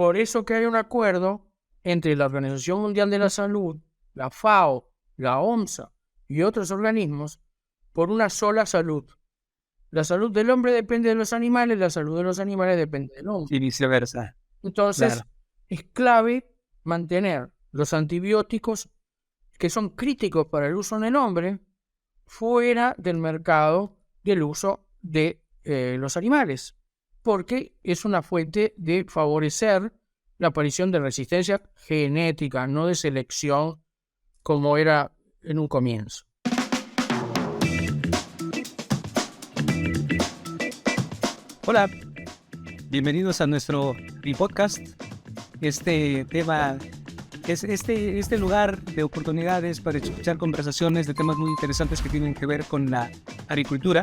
Por eso que hay un acuerdo entre la Organización Mundial de la Salud, la FAO, la OMSA y otros organismos por una sola salud. La salud del hombre depende de los animales, la salud de los animales depende del hombre. Y viceversa. Entonces, Claro. es clave mantener los antibióticos que son críticos para el uso en el hombre fuera del mercado del uso de los animales, porque es una fuente de favorecer la aparición de resistencia genética, no de selección como era en un comienzo. Hola, bienvenidos a nuestro podcast. Este tema es este lugar de oportunidades para escuchar conversaciones de temas muy interesantes que tienen que ver con la agricultura.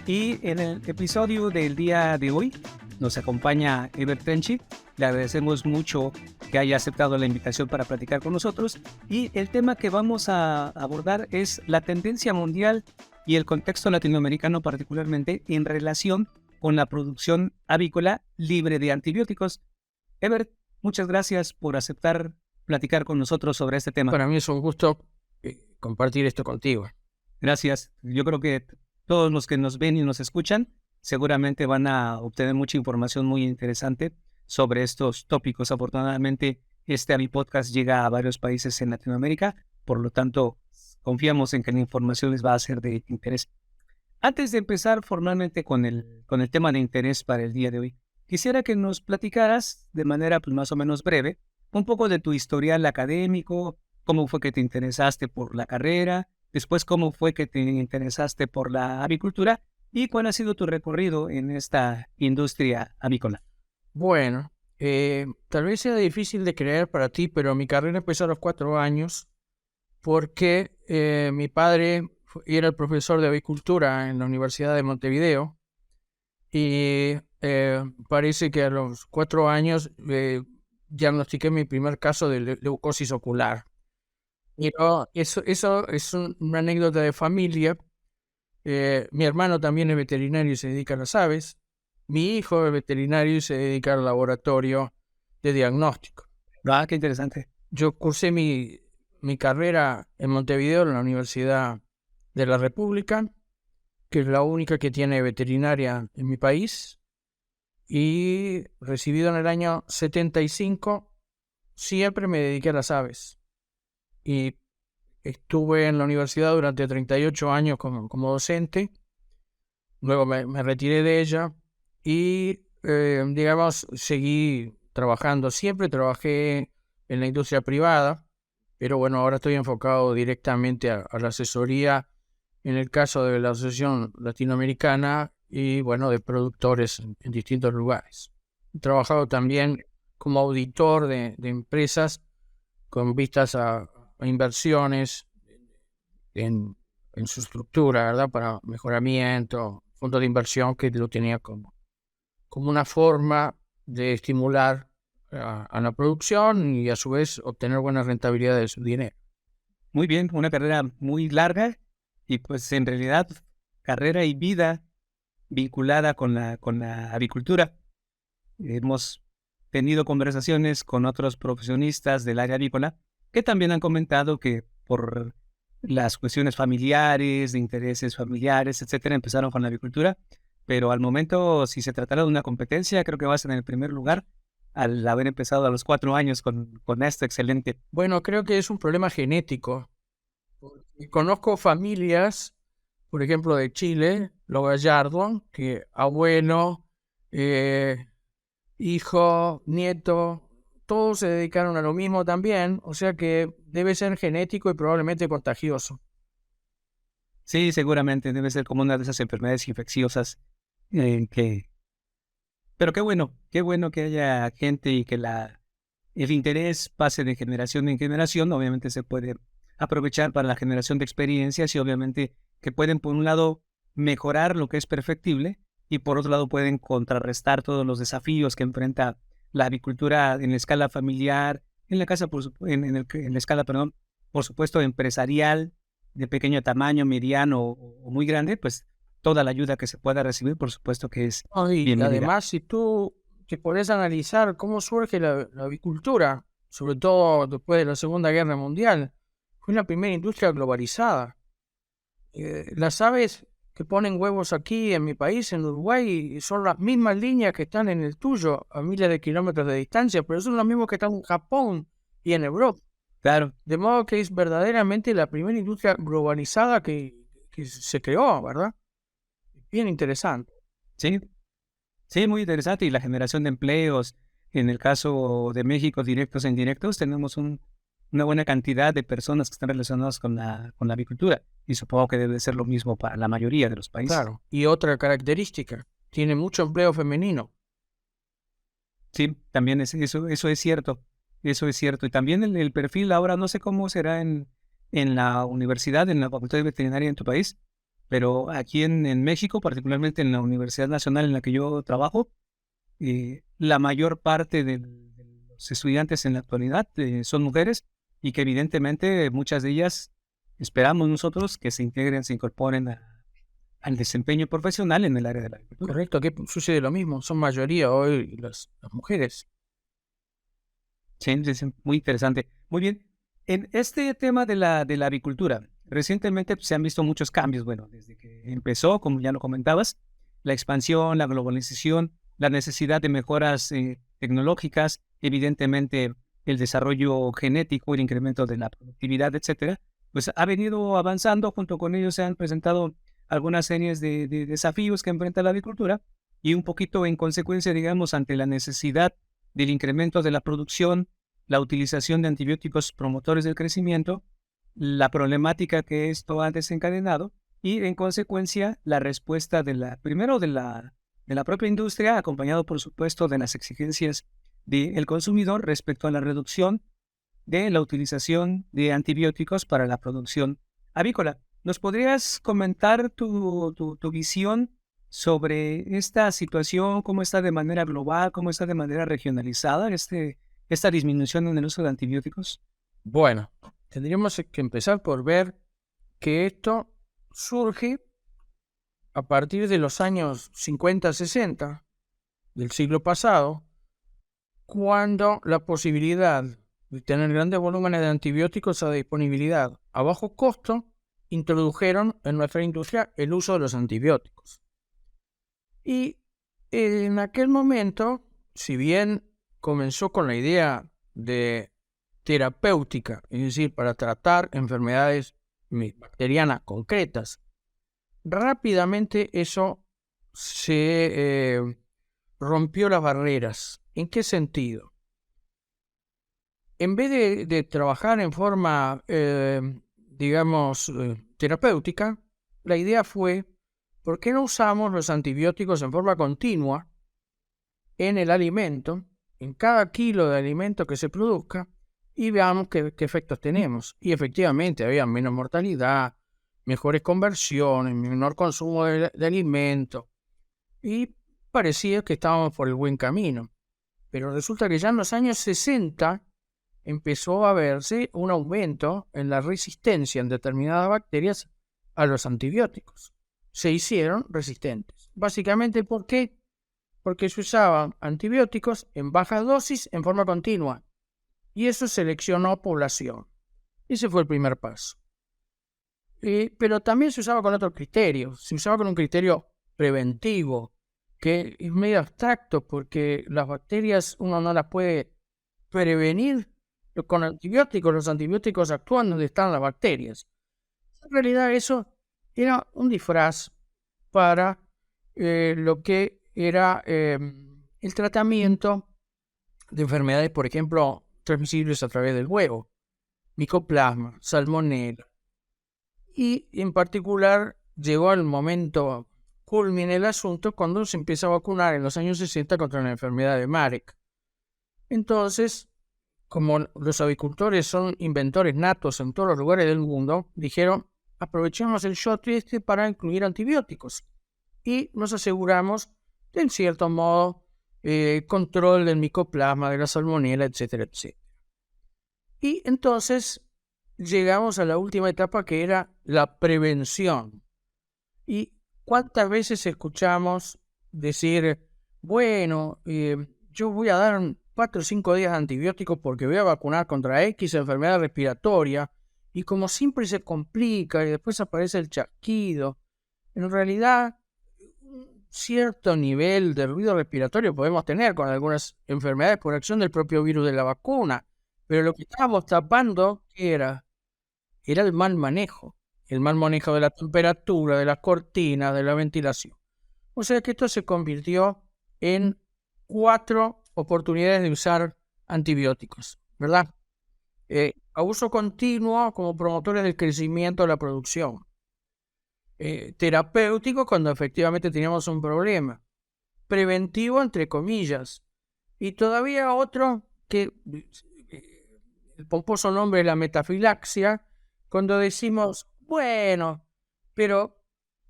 Y en el episodio del día de hoy nos acompaña Ever Trenchi. Le agradecemos mucho que haya aceptado la invitación para platicar con nosotros. Y el tema que vamos a abordar es la tendencia mundial y el contexto latinoamericano particularmente en relación con la producción avícola libre de antibióticos. Ever, muchas gracias por aceptar platicar con nosotros sobre este tema. Para mí es un gusto compartir esto contigo. Gracias. Yo creo que todos los que nos ven y nos escuchan seguramente van a obtener mucha información muy interesante sobre estos tópicos. Afortunadamente, mi podcast llega a varios países en Latinoamérica, por lo tanto, confiamos en que la información les va a ser de interés. Antes de empezar formalmente con el tema de interés para el día de hoy, quisiera que nos platicaras de manera más o menos breve un poco de tu historial académico, cómo fue que te interesaste por la carrera, después cómo fue que te interesaste por la avicultura y cuál ha sido tu recorrido en esta industria avícola. Bueno, tal vez sea difícil de creer para ti, pero mi carrera empezó a los 4 años porque mi padre era el profesor de avicultura en la Universidad de Montevideo y parece que a los 4 años diagnostiqué mi primer caso de leucosis ocular. Y eso es una anécdota de familia. Mi hermano también es veterinario y se dedica a las aves. Mi hijo es veterinario y se dedica al laboratorio de diagnóstico. Ah, qué interesante. Yo cursé mi carrera en Montevideo, en la Universidad de la República, que es la única que tiene veterinaria en mi país, y recibido en el año 75, siempre me dediqué a las aves. Y estuve en la universidad durante 38 años como docente, luego me retiré de ella y, seguí trabajando. Siempre trabajé en la industria privada, pero bueno, ahora estoy enfocado directamente a la asesoría en el caso de la Asociación Latinoamericana y bueno, de productores en distintos lugares. He trabajado también como auditor de empresas con vistas a inversiones en su estructura, ¿verdad? Para mejoramiento, fondos de inversión que lo tenía como una forma de estimular a la producción y a su vez obtener buena rentabilidad de su dinero. Muy bien, una carrera muy larga y pues en realidad carrera y vida vinculada con la avicultura. Hemos tenido conversaciones con otros profesionistas del área avícola que también han comentado que por las cuestiones familiares, de intereses familiares, etcétera, empezaron con la avicultura, pero al momento, si se tratara de una competencia, creo que vas en el primer lugar al haber empezado a los 4 años con esto excelente. Bueno, creo que es un problema genético. Conozco familias, por ejemplo, de Chile, los Gallardo, que abuelo, hijo, nieto, todos se dedicaron a lo mismo también, o sea que debe ser genético y probablemente contagioso. Sí, seguramente debe ser como una de esas enfermedades infecciosas Pero qué bueno que haya gente y que el interés pase de generación en generación. Obviamente se puede aprovechar para la generación de experiencias y obviamente que pueden, por un lado, mejorar lo que es perfectible y por otro lado pueden contrarrestar todos los desafíos que enfrenta la avicultura en la escala familiar, en la escala, por supuesto, empresarial, de pequeño tamaño, mediano o muy grande, pues toda la ayuda que se pueda recibir, por supuesto que es Y bienvenida. además, si tú que podés analizar cómo surge la avicultura, sobre todo después de la Segunda Guerra Mundial. Fue la primera industria globalizada. Las aves que ponen huevos aquí en mi país, en Uruguay, son las mismas líneas que están en el tuyo, a miles de kilómetros de distancia, pero son las mismas que están en Japón y en Europa. Claro. De modo que es verdaderamente la primera industria globalizada que se creó, ¿verdad? Bien interesante. Sí, sí, muy interesante. Y la generación de empleos, en el caso de México, directos e indirectos, tenemos una buena cantidad de personas que están relacionadas con la avicultura. Y supongo que debe ser lo mismo para la mayoría de los países. Claro. Y otra característica, tiene mucho empleo femenino. Sí, también eso es cierto. Eso es cierto. Y también el perfil ahora, no sé cómo será en la universidad, en la Facultad de Veterinaria en tu país, pero aquí en México, particularmente en la Universidad Nacional en la que yo trabajo, la mayor parte de los estudiantes en la actualidad son mujeres y que evidentemente muchas de ellas esperamos nosotros que se integren, se incorporen al desempeño profesional en el área de la agricultura. Correcto, aquí sucede lo mismo, son mayoría hoy las mujeres. Sí, muy interesante. Muy bien. En este tema de la avicultura, recientemente se han visto muchos cambios. Bueno, desde que empezó, como ya lo comentabas, la expansión, la globalización, la necesidad de mejoras tecnológicas, evidentemente el desarrollo genético, el incremento de la productividad, etcétera, pues ha venido avanzando. Junto con ellos se han presentado algunas series de desafíos que enfrenta la agricultura y un poquito en consecuencia, digamos, ante la necesidad del incremento de la producción, la utilización de antibióticos promotores del crecimiento, la problemática que esto ha desencadenado y, en consecuencia, la respuesta primero de la propia industria, acompañado, por supuesto, de las exigencias del consumidor respecto a la reducción de la utilización de antibióticos para la producción avícola. ¿Nos podrías comentar tu visión sobre esta situación, cómo está de manera global, cómo está de manera regionalizada esta disminución en el uso de antibióticos? Bueno, tendríamos que empezar por ver que esto surge a partir de los años 50-60 del siglo pasado, cuando la posibilidad de tener grandes volúmenes de antibióticos a disponibilidad a bajo costo introdujeron en nuestra industria el uso de los antibióticos. Y en aquel momento, si bien comenzó con la idea de terapéutica, es decir, para tratar enfermedades bacterianas concretas, rápidamente eso se rompió las barreras. ¿En qué sentido? En vez de trabajar en forma, terapéutica, la idea fue, ¿por qué no usamos los antibióticos en forma continua en el alimento, en cada kilo de alimento que se produzca, y veamos qué efectos tenemos? Y efectivamente había menos mortalidad, mejores conversiones, menor consumo de alimento, y parecía que estábamos por el buen camino. Pero resulta que ya en los años 60 empezó a verse un aumento en la resistencia en determinadas bacterias a los antibióticos. Se hicieron resistentes. Básicamente, ¿por qué? Porque se usaban antibióticos en bajas dosis en forma continua. Y eso seleccionó población. Ese fue el primer paso. Pero también se usaba con otros criterios. Se usaba con un criterio preventivo, que es medio abstracto porque las bacterias uno no las puede prevenir con antibióticos. Los antibióticos actúan donde están las bacterias. En realidad eso era un disfraz para lo que era el tratamiento de enfermedades, por ejemplo, transmisibles a través del huevo, micoplasma, salmonella. Y en particular llegó al momento culmine el asunto cuando se empieza a vacunar en los años 60 contra la enfermedad de Marek. Entonces, como los avicultores son inventores natos en todos los lugares del mundo, dijeron, aprovechemos el shot para incluir antibióticos y nos aseguramos de, en cierto modo, control del micoplasma, de la salmonella, etcétera, etcétera. Y entonces llegamos a la última etapa, que era la prevención. ¿Y cuántas veces escuchamos decir, bueno, yo voy a dar 4 o 5 días de antibióticos porque voy a vacunar contra X enfermedad respiratoria, y como siempre se complica y después aparece el chasquido. En realidad, un cierto nivel de ruido respiratorio podemos tener con algunas enfermedades por acción del propio virus de la vacuna, pero lo que estábamos tapando, ¿qué era? Era el mal manejo de la temperatura, de las cortinas, de la ventilación. O sea que esto se convirtió en 4 oportunidades de usar antibióticos, ¿verdad? A uso continuo como promotores del crecimiento de la producción. Terapéutico cuando efectivamente teníamos un problema. Preventivo, entre comillas. Y todavía otro que el pomposo nombre es la metafilaxia, cuando decimos, bueno, pero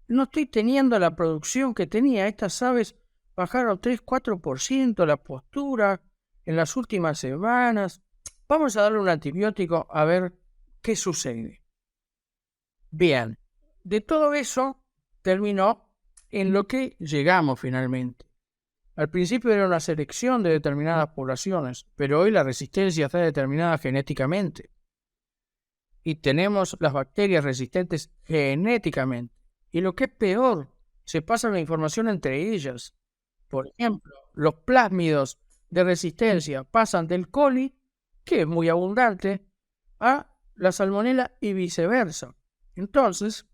no estoy teniendo la producción que tenía. Estas aves bajaron 3-4% la postura en las últimas semanas. Vamos a darle un antibiótico a ver qué sucede. Bien, de todo eso terminó en lo que llegamos finalmente. Al principio era una selección de determinadas poblaciones, pero hoy la resistencia está determinada genéticamente. Y tenemos las bacterias resistentes genéticamente. Y lo que es peor, se pasa la información entre ellas. Por ejemplo, los plásmidos de resistencia pasan del coli, que es muy abundante, a la salmonela y viceversa. Entonces,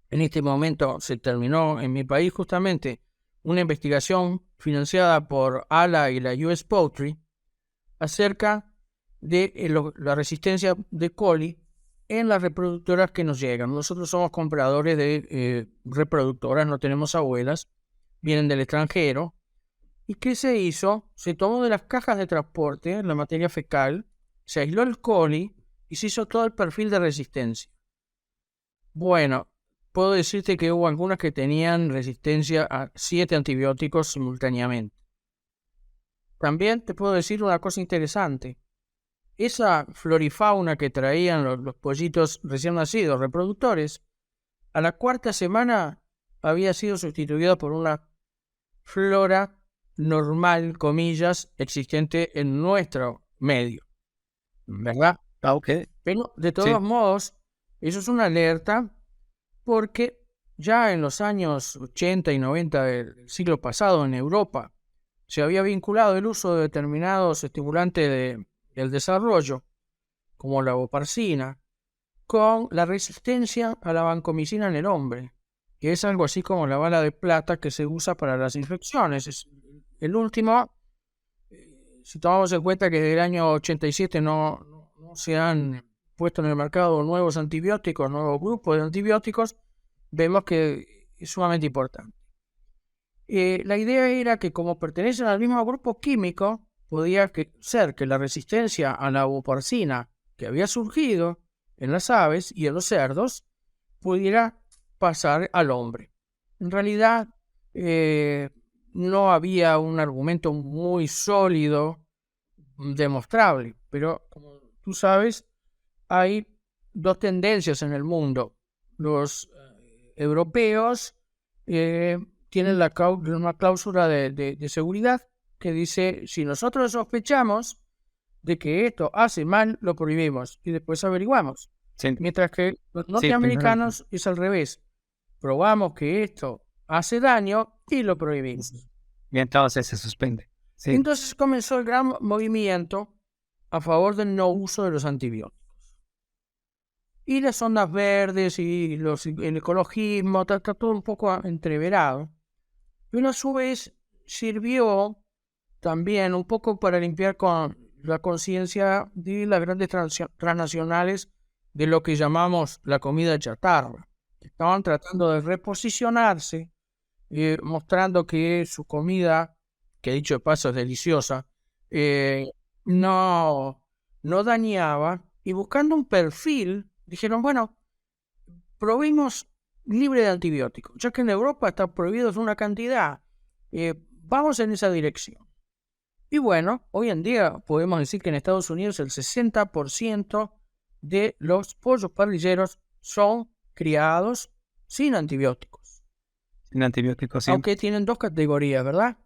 en este momento se terminó en mi país justamente una investigación financiada por ALA y la US Poultry acerca de la resistencia de coli en las reproductoras que nos llegan. Nosotros somos compradores de reproductoras, no tenemos abuelas, vienen del extranjero. ¿Y qué se hizo? Se tomó de las cajas de transporte la materia fecal, se aisló el coli y se hizo todo el perfil de resistencia. Bueno, puedo decirte que hubo algunas que tenían resistencia a 7 antibióticos simultáneamente. También te puedo decir una cosa interesante. Esa florifauna que traían los pollitos recién nacidos, reproductores, a la 4ª semana había sido sustituida por una flora normal, comillas, existente en nuestro medio, ¿verdad? Ok. Pero de todos modos, eso es una alerta porque ya en los años 80 y 90 del siglo pasado en Europa se había vinculado el uso de determinados estimulantes del desarrollo, como la oparcina, con la resistencia a la vancomicina en el hombre, que es algo así como la bala de plata que se usa para las infecciones. Es el último, si tomamos en cuenta que desde el año 87 no se han puesto en el mercado nuevos antibióticos, nuevos grupos de antibióticos, vemos que es sumamente importante. La idea era que como pertenecen al mismo grupo químico, podía ser que la resistencia a la oparcina que había surgido en las aves y en los cerdos pudiera pasar al hombre. En realidad, no había un argumento muy sólido, demostrable, pero como tú sabes, hay 2 tendencias en el mundo. Los europeos tienen una cláusula de seguridad que dice, si nosotros sospechamos de que esto hace mal, lo prohibimos y después averiguamos. Sí. Mientras que los norteamericanos es al revés. Probamos que esto hace daño y lo prohibimos. Y entonces se suspende. Sí. Entonces comenzó el gran movimiento a favor del no uso de los antibióticos. Y las ondas verdes y el ecologismo, está todo un poco entreverado. Pero a su vez sirvió también un poco para limpiar con la conciencia de las grandes transnacionales de lo que llamamos la comida chatarra. Estaban tratando de reposicionarse, mostrando que su comida, que dicho de paso es deliciosa, no dañaba, y buscando un perfil, dijeron, bueno, probemos libre de antibióticos, ya que en Europa están prohibidos una cantidad, vamos en esa dirección. Y bueno, hoy en día podemos decir que en Estados Unidos el 60% de los pollos parrilleros son criados sin antibióticos. Sin antibióticos, sí. Aunque tienen 2 categorías, ¿verdad?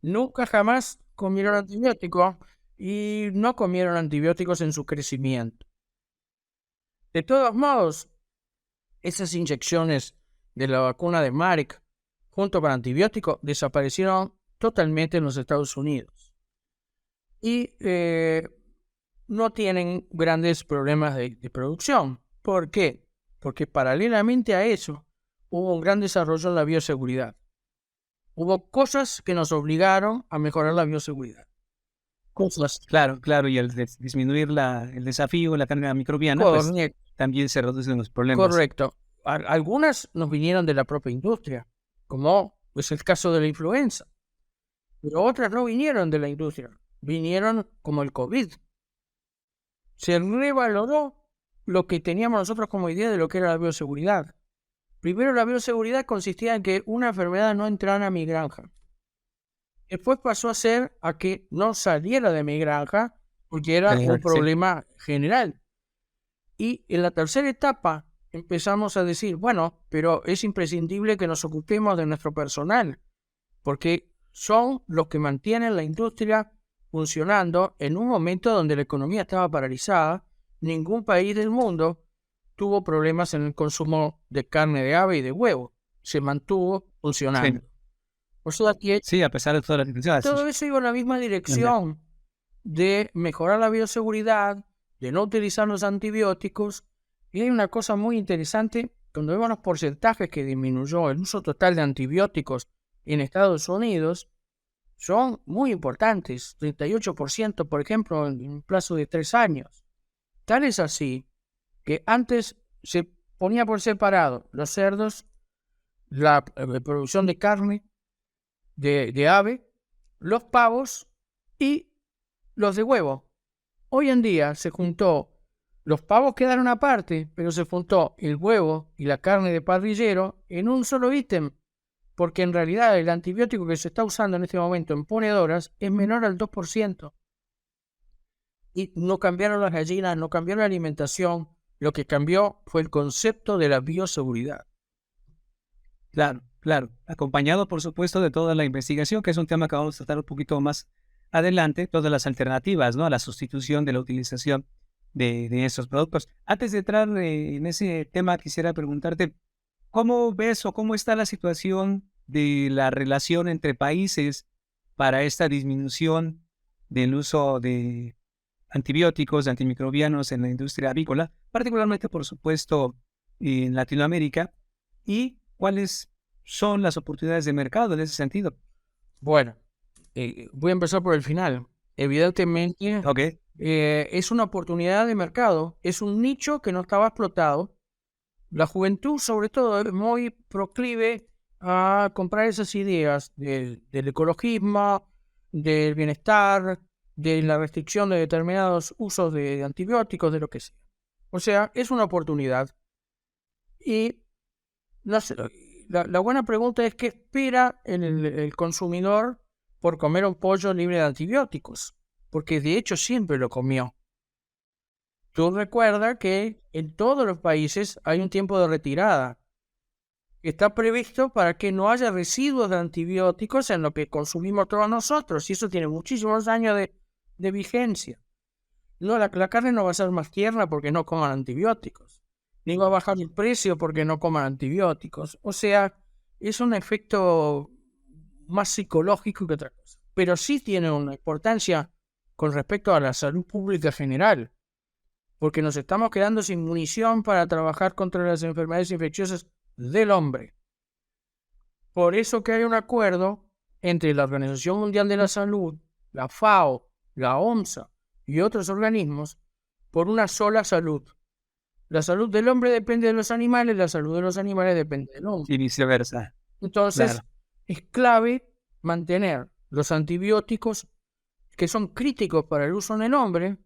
Nunca jamás comieron antibióticos y no comieron antibióticos en su crecimiento. De todos modos, esas inyecciones de la vacuna de Marek junto con antibióticos desaparecieron totalmente en los Estados Unidos. Y no tienen grandes problemas de producción. ¿Por qué? Porque paralelamente a eso hubo un gran desarrollo en la bioseguridad. Hubo cosas que nos obligaron a mejorar la bioseguridad. Cosas. Claro, y al disminuir el desafío, la carga microbiana, pues también se reducen los problemas. Correcto. Algunas nos vinieron de la propia industria, como es el caso de la influenza. Pero otras no vinieron de la industria, vinieron como el COVID. Se revaloró lo que teníamos nosotros como idea de lo que era la bioseguridad. Primero, la bioseguridad consistía en que una enfermedad no entrara a mi granja. Después pasó a ser a que no saliera de mi granja porque era un problema general. Y en la tercera etapa empezamos a decir, bueno, pero es imprescindible que nos ocupemos de nuestro personal, porque son los que mantienen la industria funcionando en un momento donde la economía estaba paralizada. Ningún país del mundo tuvo problemas en el consumo de carne de ave y de huevo. Se mantuvo funcionando. Sí. Por eso aquí, sí, a pesar de todas las dificultades. Todo eso iba en la misma dirección de mejorar la bioseguridad, de no utilizar los antibióticos. Y hay una cosa muy interesante, cuando vemos los porcentajes que disminuyó el uso total de antibióticos en Estados Unidos, son muy importantes, 38%, por ejemplo, en un plazo de 3 años. Tal es así que antes se ponía por separado los cerdos, la producción de carne, de ave, los pavos y los de huevo. Hoy en día se juntó, los pavos quedaron aparte, pero se juntó el huevo y la carne de parrillero en un solo ítem, porque en realidad el antibiótico que se está usando en este momento en ponedoras es menor al 2%. Y no cambiaron las gallinas, no cambió la alimentación, lo que cambió fue el concepto de la bioseguridad. Claro. Acompañado, por supuesto, de toda la investigación, que es un tema que vamos a tratar un poquito más adelante, todas las alternativas, ¿no? A la sustitución de la utilización de estos productos. Antes de entrar en ese tema, quisiera preguntarte, ¿cómo ves o cómo está la situación de la relación entre países para esta disminución del uso de antibióticos, de antimicrobianos en la industria avícola, particularmente, por supuesto, en Latinoamérica? ¿Y cuáles son las oportunidades de mercado en ese sentido? Bueno, voy a empezar por el final. Evidentemente, es una oportunidad de mercado, es un nicho que no estaba explotado. La juventud, sobre todo, es muy proclive a comprar esas ideas del ecologismo, del bienestar, de la restricción de determinados usos de antibióticos, de lo que sea. O sea, es una oportunidad. Y no sé, la buena pregunta es: ¿qué espera el consumidor por comer un pollo libre de antibióticos? Porque de hecho siempre lo comió. Tú recuerdas que en todos los países hay un tiempo de retirada. Está previsto para que no haya residuos de antibióticos en lo que consumimos todos nosotros. Y eso tiene muchísimos años de vigencia. No, la carne no va a ser más tierna porque no coman antibióticos. Ni va a bajar el precio porque no coman antibióticos. O sea, es un efecto más psicológico que otra cosa. Pero sí tiene una importancia con respecto a la salud pública general. Porque nos estamos quedando sin munición para trabajar contra las enfermedades infecciosas del hombre. Por eso que hay un acuerdo entre la Organización Mundial de la Salud, la FAO, la OMSA y otros organismos por una sola salud. La salud del hombre depende de los animales, la salud de los animales depende del hombre. Y viceversa. Entonces, es clave mantener los antibióticos, que son críticos para el uso en el hombre,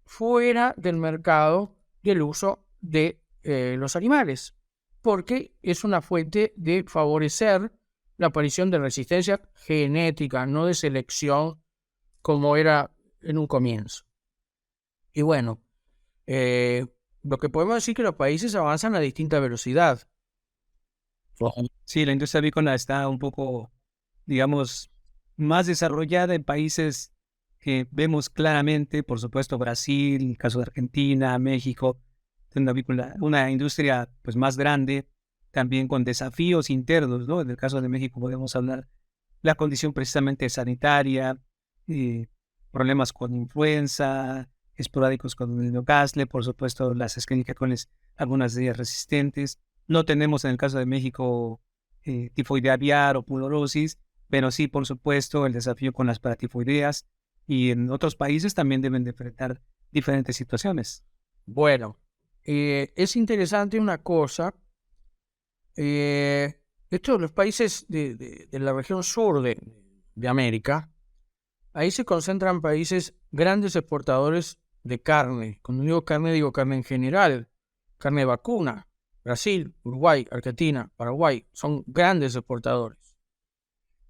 fuera del mercado del uso de los animales, porque es una fuente de favorecer la aparición de resistencia genética, no de selección como era en un comienzo. Y bueno, lo que podemos decir es que los países avanzan a distinta velocidad. Sí, la industria avícola está un poco, digamos, más desarrollada en países que vemos claramente, por supuesto, Brasil, el caso de Argentina, México, una industria pues más grande, también con desafíos internos, ¿no? En el caso de México podemos hablar la condición precisamente sanitaria, eh, problemas con influenza, esporádicos con el Newcastle, por supuesto las escenicacones, algunas de ellas resistentes. No tenemos en el caso de México tifoidea aviar o pulorosis, pero sí, por supuesto, el desafío con las paratifoideas, y en otros países también deben de enfrentar diferentes situaciones. Bueno, es interesante una cosa. Estos los países de la región sur de América, ahí se concentran países grandes exportadores de carne. Cuando digo carne en general, carne de vacuna. Brasil, Uruguay, Argentina, Paraguay, son grandes exportadores.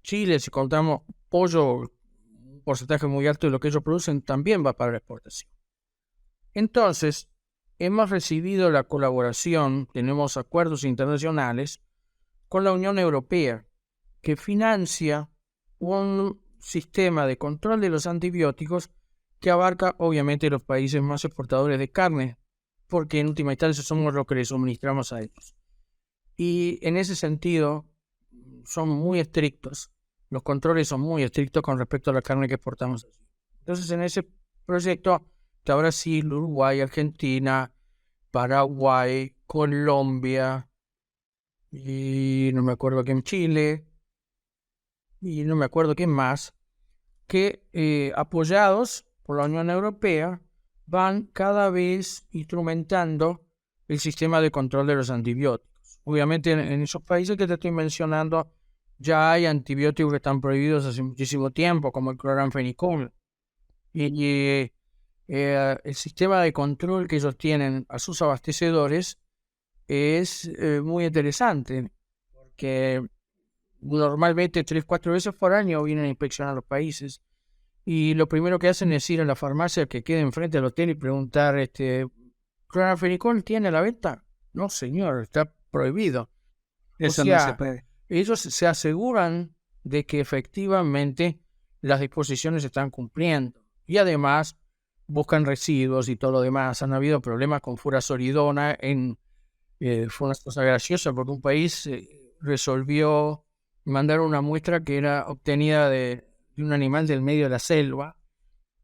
Chile, si contamos pollo, un porcentaje muy alto de lo que ellos producen también va para la exportación. Entonces, hemos recibido la colaboración, tenemos acuerdos internacionales con la Unión Europea, que financia un sistema de control de los antibióticos que abarca obviamente los países más exportadores de carne, porque en última instancia somos los que les suministramos a ellos. Y en ese sentido son muy estrictos, los controles son muy estrictos con respecto a la carne que exportamos. Entonces en ese proyecto está Brasil, Uruguay, Argentina, Paraguay, Colombia, y no me acuerdo quién, Chile, y no me acuerdo quién más, que apoyados por la Unión Europea van cada vez instrumentando el sistema de control de los antibióticos. Obviamente en esos países que te estoy mencionando ya hay antibióticos que están prohibidos hace muchísimo tiempo, como el cloranfenicol. Y el sistema de control que ellos tienen a sus abastecedores es muy interesante, porque normalmente 3-4 veces por año vienen a inspeccionar los países y lo primero que hacen es ir a la farmacia que quede enfrente del hotel y preguntar, ¿cloranfenicol tiene a la venta? No, señor, está prohibido. Eso no se puede. Ellos se aseguran de que efectivamente las disposiciones se están cumpliendo y además buscan residuos y todo lo demás. Han habido problemas con furazolidona fue una cosa graciosa porque un país resolvió mandar una muestra que era obtenida de un animal del medio de la selva,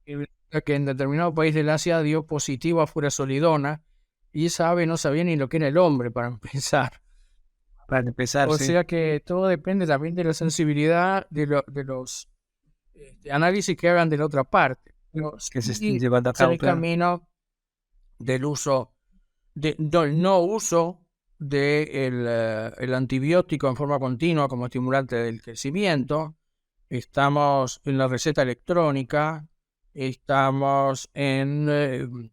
que en determinado país del Asia dio positivo a furazolidona y esa ave no sabía ni lo que era el hombre, para empezar. O sí. Sea que todo depende también de la sensibilidad de los análisis que hagan de la otra parte. Pero que se estén llevando a cabo, el camino del uso del no uso del antibiótico en forma continua como estimulante del crecimiento. Estamos en la receta electrónica, estamos en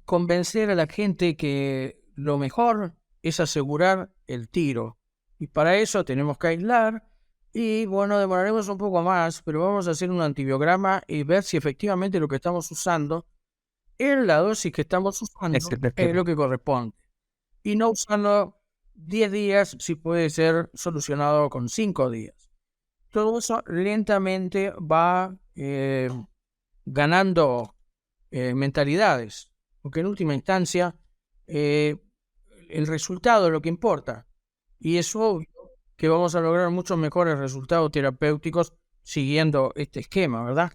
convencer a la gente que lo mejor es asegurar el tiro. Y para eso tenemos que aislar y bueno, demoraremos un poco más, pero vamos a hacer un antibiograma y ver si efectivamente lo que estamos usando en la dosis que estamos usando es lo que corresponde. Y no usarlo 10 días si puede ser solucionado con 5 días. Todo eso lentamente va ganando mentalidades, porque en última instancia el resultado es lo que importa. Y es obvio que vamos a lograr muchos mejores resultados terapéuticos siguiendo este esquema, ¿verdad?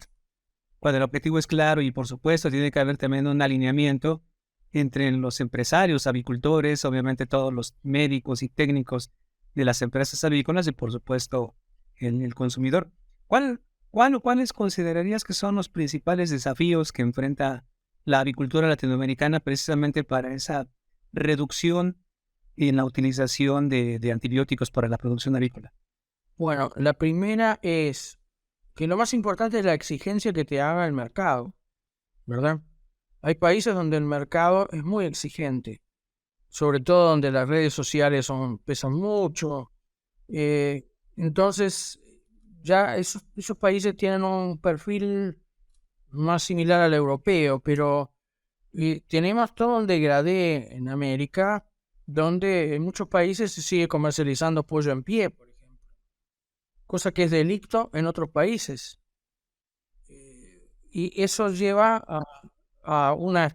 Cuando el objetivo es claro y por supuesto tiene que haber también un alineamiento entre los empresarios, avicultores, obviamente todos los médicos y técnicos de las empresas avícolas y por supuesto el consumidor. ¿Cuáles considerarías que son los principales desafíos que enfrenta la avicultura latinoamericana precisamente para esa reducción en la utilización de antibióticos para la producción avícola? Bueno, la primera es que lo más importante es la exigencia que te haga el mercado, ¿verdad? Hay países donde el mercado es muy exigente, sobre todo donde las redes sociales pesan mucho. Entonces, ya esos países tienen un perfil más similar al europeo, pero tenemos todo un degradé en América, donde en muchos países se sigue comercializando pollo en pie, por ejemplo. cosa que es delito en otros países. Y eso lleva a una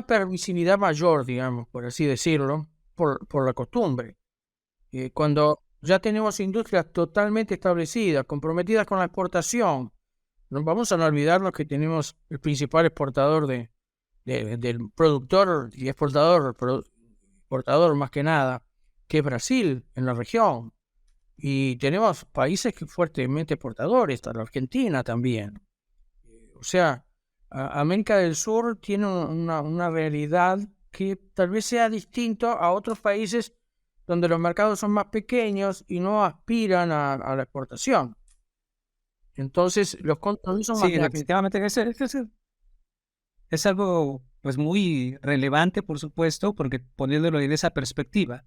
permisividad mayor, digamos, por así decirlo, por la costumbre. Cuando ya tenemos industrias totalmente establecidas, comprometidas con la exportación, no vamos a no olvidarnos que tenemos el principal exportador del productor y exportador más que nada, que es Brasil en la región. Y tenemos países que fuertemente exportadores, está la Argentina también. O sea, América del Sur tiene una realidad que tal vez sea distinto a otros países donde los mercados son más pequeños y no aspiran a la exportación. Entonces, los compromisos son más Sí, grandes. definitivamente es algo pues muy relevante, por supuesto, porque poniéndolo en esa perspectiva,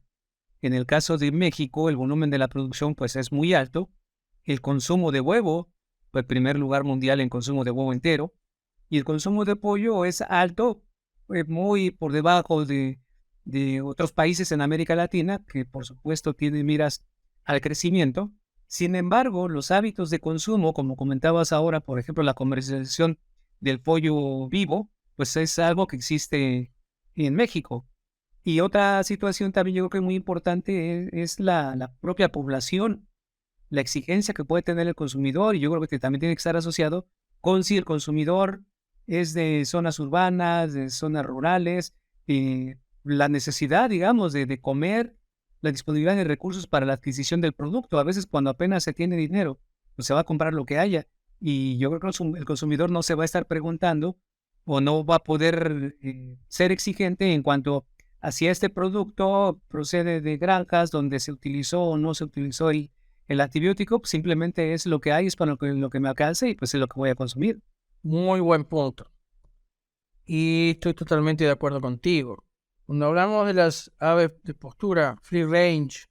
en el caso de México, el volumen de la producción pues es muy alto, el consumo de huevo, fue el primer lugar mundial en consumo de huevo entero, y el consumo de pollo es alto, muy por debajo de otros países en América Latina, que por supuesto tienen miras al crecimiento. Sin embargo, los hábitos de consumo, como comentabas ahora, por ejemplo, la comercialización del pollo vivo, pues es algo que existe en México. Y otra situación también yo creo que muy importante es la propia población, la exigencia que puede tener el consumidor, y yo creo que también tiene que estar asociado con si el consumidor es de zonas urbanas, de zonas rurales, la necesidad, digamos, de comer, la disponibilidad de recursos para la adquisición del producto. A veces cuando apenas se tiene dinero, pues se va a comprar lo que haya. Y yo creo que el consumidor no se va a estar preguntando o no va a poder ser exigente en cuanto a si este producto procede de granjas donde se utilizó o no se utilizó el antibiótico, pues simplemente es lo que hay, es para lo que me alcance y pues es lo que voy a consumir. Muy buen punto. Y estoy totalmente de acuerdo contigo. Cuando hablamos de las aves de postura free range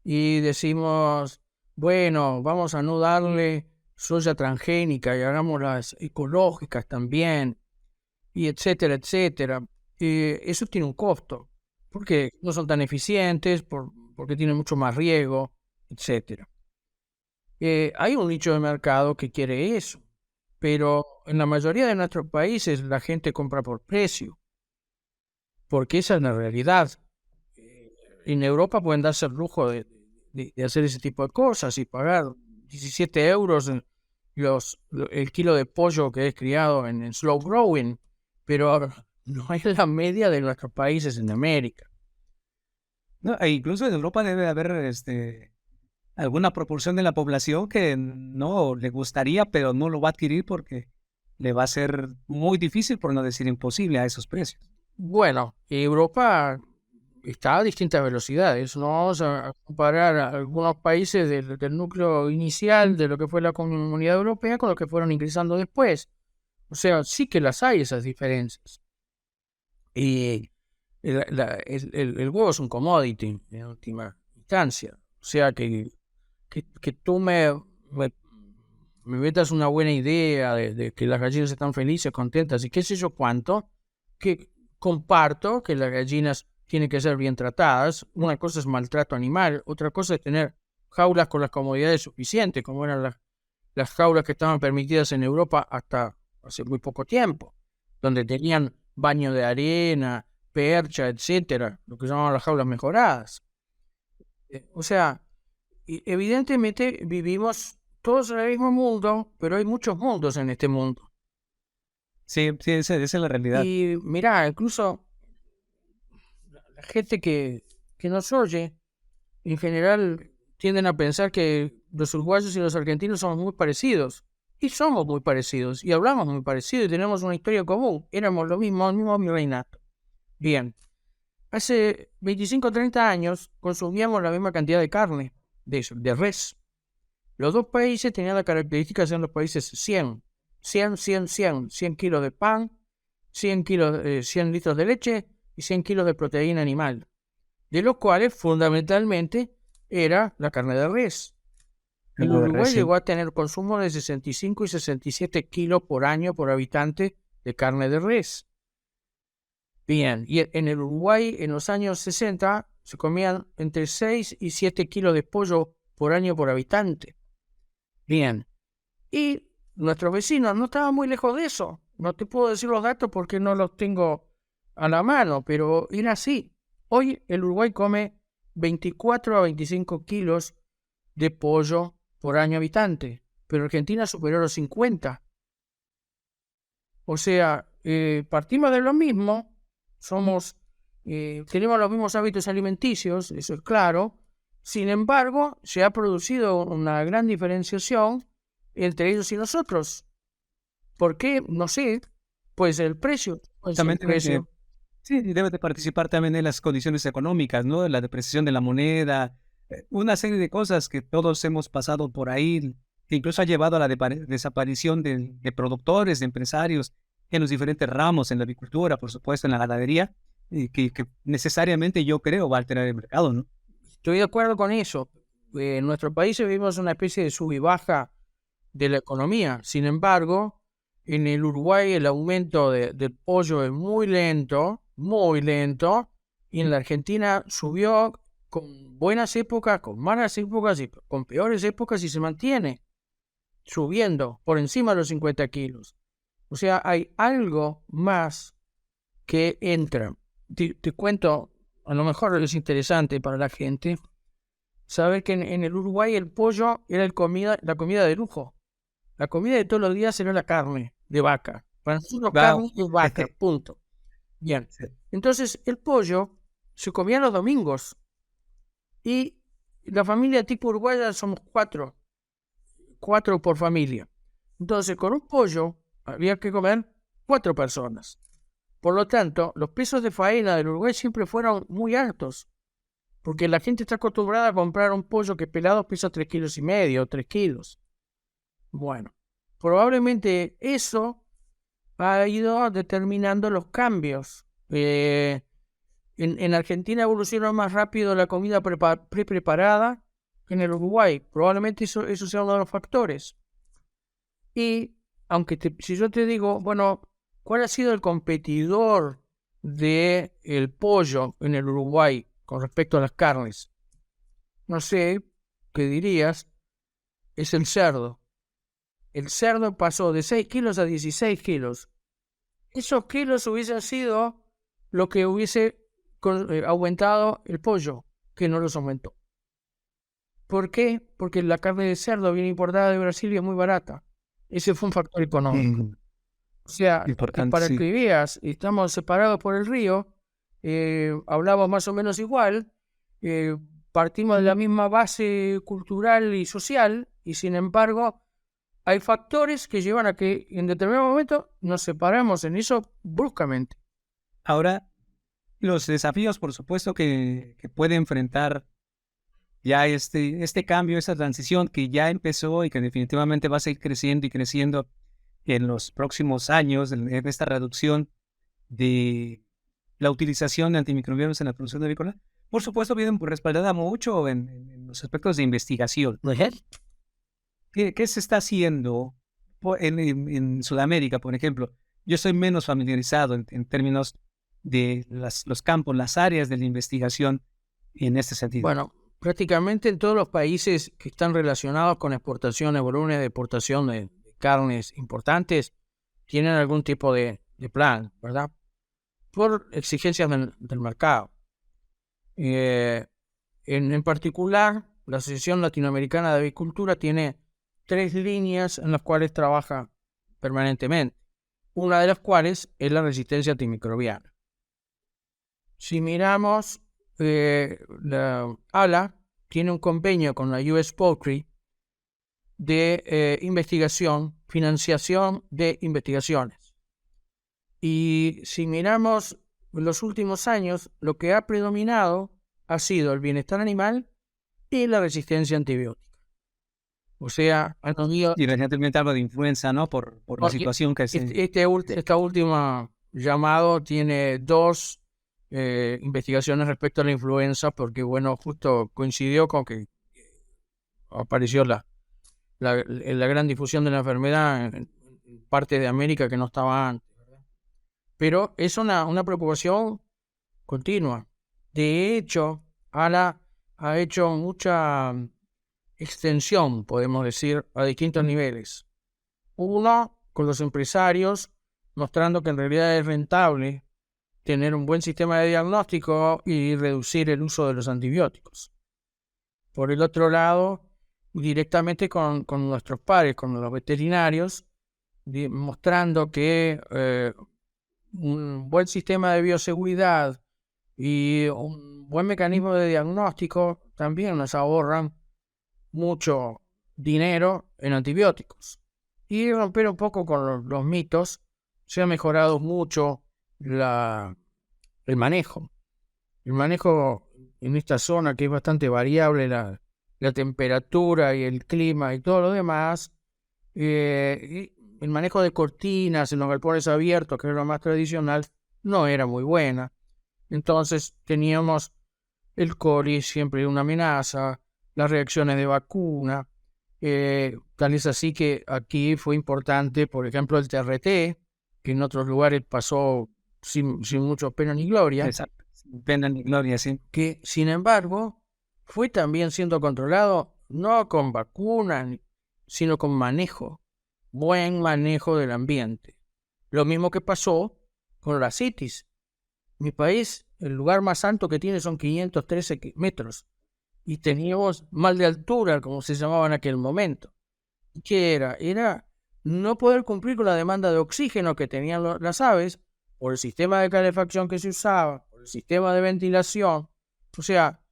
y decimos, bueno, vamos a no darle soya transgénica y hagámoslas ecológicas también, y etcétera, etcétera, eso tiene un costo, porque no son tan eficientes, porque tienen mucho más riego, etcétera. Hay un nicho de mercado que quiere eso, pero en la mayoría de nuestros países la gente compra por precio, porque esa es la realidad. En Europa pueden darse el lujo de hacer ese tipo de cosas y pagar 17 euros el kilo de pollo que es criado en slow growing, pero no es la media de nuestros países en América. No, e incluso en Europa debe haber alguna proporción de la población que no le gustaría, pero no lo va a adquirir porque le va a ser muy difícil, por no decir imposible, a esos precios. Bueno, Europa está a distintas velocidades. No vamos a comparar a algunos países del núcleo inicial de lo que fue la Comunidad Europea con los que fueron ingresando después. O sea, sí que las hay esas diferencias. Y el huevo es un commodity en última instancia. O sea, que tú me metas una buena idea de que las gallinas están felices, contentas y qué sé yo cuánto, que comparto que las gallinas tienen que ser bien tratadas. Una cosa es maltrato animal, otra cosa es tener jaulas con las comodidades suficientes, como eran las jaulas que estaban permitidas en Europa hasta hace muy poco tiempo, donde tenían baño de arena, percha, etcétera, lo que llamaban las jaulas mejoradas. O sea, evidentemente vivimos todos en el mismo mundo, pero hay muchos mundos en este mundo. Sí, sí, esa es la realidad. Y mira, incluso la gente que nos oye, en general tienden a pensar que los uruguayos y los argentinos somos muy parecidos. Y somos muy parecidos, y hablamos muy parecido, y tenemos una historia común. Éramos lo mismo, el mismo virreinato. Bien, hace 25 o 30 años consumíamos la misma cantidad de carne, de res. Los dos países tenían la característica de ser los países 100 kilos de pan, 100 litros de leche y 100 kilos de proteína animal, de los cuales fundamentalmente era la carne de res. El Uruguay llegó a tener consumo de 65 y 67 kilos por año por habitante de carne de res. Bien, y en el Uruguay en los años 60 se comían entre 6 y 7 kilos de pollo por año por habitante. Bien. Y nuestros vecinos no estaban muy lejos de eso. No te puedo decir los datos porque no los tengo a la mano, pero era así. Hoy el Uruguay come 24 a 25 kilos de pollo por año habitante, pero Argentina superó los 50. O sea, partimos de lo mismo, tenemos los mismos hábitos alimenticios, eso es claro. Sin embargo, se ha producido una gran diferenciación entre ellos y nosotros. ¿Por qué? No sé. Pues el precio. Pues el También precio. sí, debe de participar también en las condiciones económicas, ¿no? La depreciación de la moneda, una serie de cosas que todos hemos pasado por ahí, que incluso ha llevado a la desaparición de productores, de empresarios en los diferentes ramos, en la agricultura, por supuesto, en la ganadería, y que necesariamente yo creo va a alterar el mercado, ¿no? Estoy de acuerdo con eso. En nuestro país vivimos una especie de sub y baja de la economía. Sin embargo, en el Uruguay el aumento del pollo es muy lento, y en la Argentina subió con buenas épocas, con malas épocas y con peores épocas y se mantiene subiendo por encima de los 50 kilos. O sea, hay algo más que entra. Te cuento, a lo mejor es interesante para la gente saber que en el Uruguay el pollo era la comida de lujo. La comida de todos los días era la carne de vaca. Para nosotros Wow. carne es vaca, punto. Bien. Sí. Entonces el pollo se comía los domingos. Y la familia tipo uruguaya somos cuatro por familia. Entonces con un pollo había que comer 4 personas. Por lo tanto, los precios de faena del Uruguay siempre fueron muy altos. Porque la gente está acostumbrada a comprar un pollo que pelado pesa 3,5 kilos, 3 kilos. Bueno, probablemente eso ha ido determinando los cambios. En Argentina evolucionó más rápido la comida preparada que en el Uruguay. Probablemente eso sea uno de los factores. Y aunque si yo te digo, bueno, ¿cuál ha sido el competidor del pollo en el Uruguay con respecto a las carnes? No sé, ¿qué dirías? Es el cerdo. El cerdo pasó de 6 kilos a 16 kilos. Esos kilos hubiesen sido lo que hubiese aumentado el pollo, que no los aumentó. ¿Por qué? Porque la carne de cerdo viene importada de Brasil y es muy barata. Ese fue un factor económico. O sea, Importante, para sí. que veas, estamos separados por el río, hablamos más o menos igual, partimos de la misma base cultural y social, y sin embargo, hay factores que llevan a que en determinado momento nos separamos en eso bruscamente. Ahora, los desafíos, por supuesto, que puede enfrentar ya este cambio, esta transición que ya empezó y que definitivamente va a seguir creciendo y creciendo en los próximos años, en esta reducción de la utilización de antimicrobianos en la producción agrícola, por supuesto, viene respaldada mucho en los aspectos de investigación. ¿Qué se está haciendo en Sudamérica, por ejemplo? Yo soy menos familiarizado en términos de los campos, las áreas de la investigación en este sentido. Bueno, prácticamente en todos los países que están relacionados con exportaciones, volúmenes de exportación de carnes importantes, tienen algún tipo de plan, ¿verdad? Por exigencias del mercado. En particular, la Asociación Latinoamericana de Avicultura tiene 3 líneas en las cuales trabaja permanentemente. Una de las cuales es la resistencia antimicrobiana. Si miramos, la ALA tiene un convenio con la US Poultry de investigación, financiación de investigaciones. Y si miramos los últimos años, lo que ha predominado ha sido el bienestar animal y la resistencia antibiótica. O sea, Y recientemente hablo de influenza, ¿no? Por la situación que se... esta última llamado tiene 2 investigaciones respecto a la influenza, porque bueno, justo coincidió con que apareció la gran difusión de la enfermedad en partes de América que no estaba antes, ¿verdad? Pero es una preocupación continua. De hecho, ha hecho mucha extensión, podemos decir, a distintos niveles. Uno, con los empresarios, mostrando que en realidad es rentable tener un buen sistema de diagnóstico y reducir el uso de los antibióticos. Por el otro lado, directamente con nuestros pares, con los veterinarios, mostrando que un buen sistema de bioseguridad y un buen mecanismo de diagnóstico también nos ahorran mucho dinero en antibióticos. Y romper un poco con los mitos, se ha mejorado mucho el manejo. El manejo en esta zona, que es bastante variable, la temperatura y el clima y todo lo demás, y el manejo de cortinas en los galpones abiertos, que era lo más tradicional, no era muy buena. Entonces teníamos el coli siempre una amenaza, las reacciones de vacuna, tal es así que aquí fue importante, por ejemplo, el TRT, que en otros lugares pasó sin mucho pena ni gloria. Exacto, sin pena ni gloria, sí. Que sin embargo fue también siendo controlado no con vacunas, sino con manejo, buen manejo del ambiente. Lo mismo que pasó con la citis. Mi país, el lugar más alto que tiene son 513 metros y teníamos mal de altura, como se llamaba en aquel momento. ¿Qué era? Era no poder cumplir con la demanda de oxígeno que tenían las aves por el sistema de calefacción que se usaba, por el sistema de ventilación. O sea,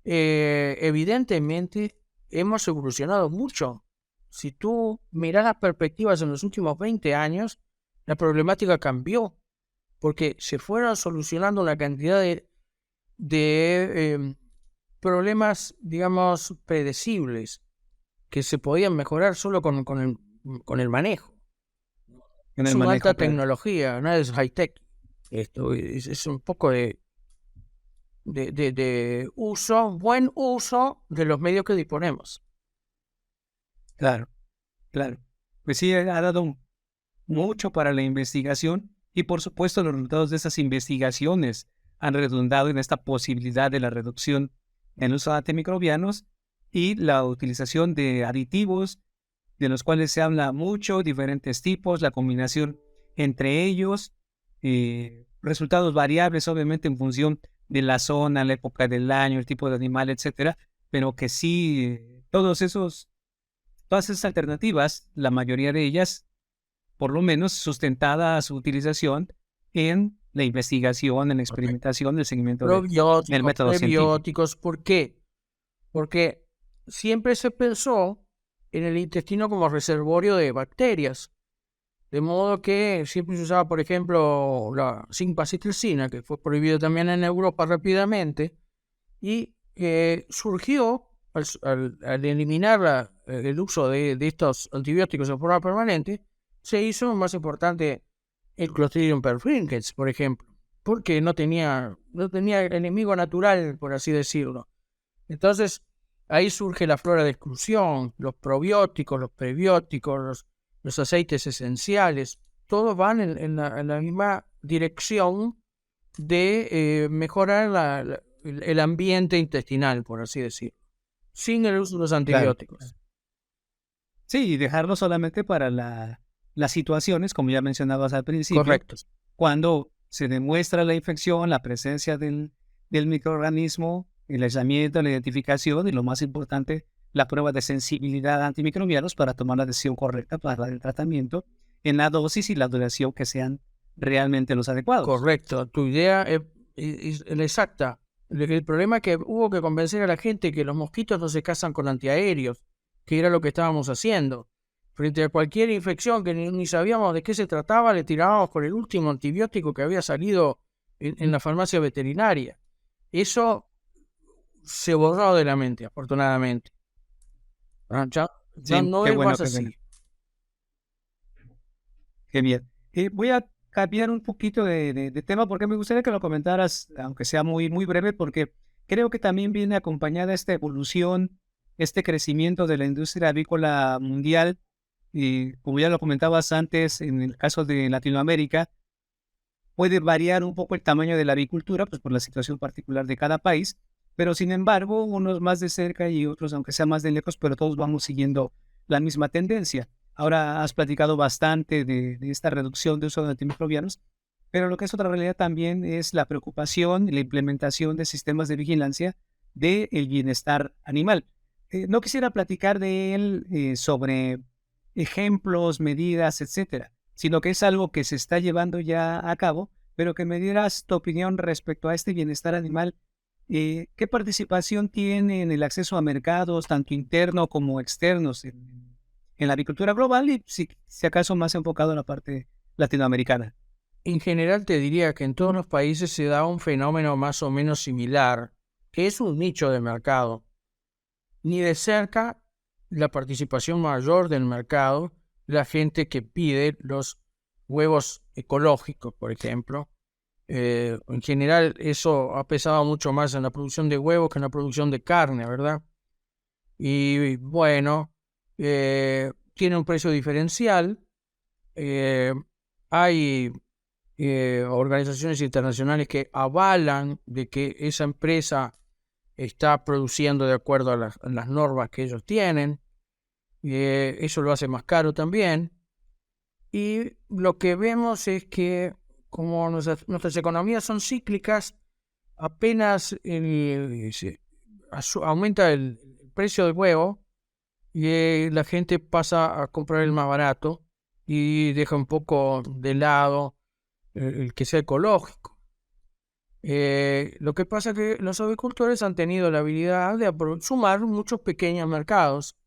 evidentemente hemos evolucionado mucho. Si tú miras las perspectivas en los últimos 20 años, la problemática cambió, porque se fueron solucionando una cantidad de problemas, digamos, predecibles, que se podían mejorar solo con el manejo. En Es el una manejo, alta claro. tecnología, no es high-tech. Esto es un poco de uso, buen uso de los medios que disponemos. Claro, claro. Pues sí, ha dado mucho para la investigación y por supuesto los resultados de esas investigaciones han redundado en esta posibilidad de la reducción en el uso de antimicrobianos y la utilización de aditivos de los cuales se habla mucho, diferentes tipos, la combinación entre ellos, resultados variables obviamente en función de la zona, la época del año, el tipo de animal, etcétera, pero que sí, todas esas alternativas, la mayoría de ellas, por lo menos sustentada a su utilización en la investigación, en la experimentación, el seguimiento del Probióticos, método científico. prebióticos, ¿por qué? Porque siempre se pensó en el intestino como reservorio de bacterias. De modo que siempre se usaba, por ejemplo, la sinpacitricina, que fue prohibido también en Europa rápidamente, y surgió, al eliminar el uso de estos antibióticos en forma permanente, se hizo más importante el Clostridium perfringens, por ejemplo, porque no tenía enemigo natural, por así decirlo. Entonces, ahí surge la flora de exclusión, los probióticos, los prebióticos, los aceites esenciales, todos van en la misma dirección de mejorar el ambiente intestinal, por así decirlo, sin el uso de los Claro. antibióticos. Sí, y dejarlo solamente para las situaciones, como ya mencionabas al principio, Correcto. cuando se demuestra la infección, la presencia del microorganismo, el aislamiento, la identificación y lo más importante, la prueba de sensibilidad a antimicrobianos para tomar la decisión correcta para el tratamiento en la dosis y la duración que sean realmente los adecuados. Correcto, tu idea es la exacta. El problema es que hubo que convencer a la gente que los mosquitos no se casan con antiaéreos, que era lo que estábamos haciendo. Frente a cualquier infección que ni sabíamos de qué se trataba, le tirábamos por el último antibiótico que había salido en la farmacia veterinaria. Eso se borró de la mente, afortunadamente. Ya Sí, no qué es bueno, más qué bueno. así. Qué bien. Voy a cambiar un poquito de tema porque me gustaría que lo comentaras, aunque sea muy, muy breve, porque creo que también viene acompañada esta evolución, este crecimiento de la industria avícola mundial. Y como ya lo comentabas antes, en el caso de Latinoamérica, puede variar un poco el tamaño de la avicultura, pues por la situación particular de cada país, pero sin embargo, unos más de cerca y otros, aunque sea más de lejos, pero todos vamos siguiendo la misma tendencia. Ahora has platicado bastante de esta reducción de uso de antimicrobianos, pero lo que es otra realidad también es la preocupación y la implementación de sistemas de vigilancia del bienestar animal. No quisiera platicar de él sobre ejemplos, medidas, etcétera, sino que es algo que se está llevando ya a cabo, pero que me dieras tu opinión respecto a este bienestar animal. ¿Qué participación tiene en el acceso a mercados, tanto internos como externos, en la agricultura global y si acaso más enfocado en la parte latinoamericana? En general te diría que en todos los países se da un fenómeno más o menos similar, que es un nicho de mercado. Ni de cerca la participación mayor del mercado, la gente que pide los huevos ecológicos, por ejemplo. En general eso ha pesado mucho más en la producción de huevos que en la producción de carne, ¿verdad? Y bueno, tiene un precio diferencial. Hay organizaciones internacionales que avalan de que esa empresa está produciendo de acuerdo a las normas que ellos tienen. Eso lo hace más caro también. Y lo que vemos es que como nuestras economías son cíclicas, apenas aumenta el precio del huevo y la gente pasa a comprar el más barato y deja un poco de lado el que sea ecológico. Lo que pasa es que los agricultores han tenido la habilidad de sumar muchos pequeños mercados.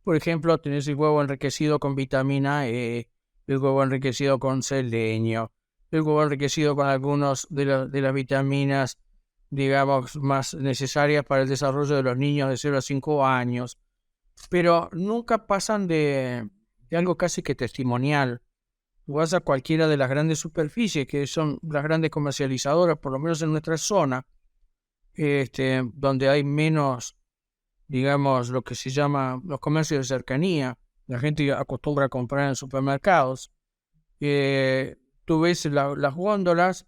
Por ejemplo, tenés el huevo enriquecido con vitamina E, el huevo enriquecido con selenio, el huevo enriquecido con algunas de las vitaminas, digamos, más necesarias para el desarrollo de los niños de 0 a 5 años. Pero nunca pasan de algo casi que testimonial. Vas a cualquiera de las grandes superficies, que son las grandes comercializadoras, por lo menos en nuestra zona, donde hay menos, digamos, lo que se llama los comercios de cercanía. La gente acostumbra a comprar en supermercados. Tú ves las góndolas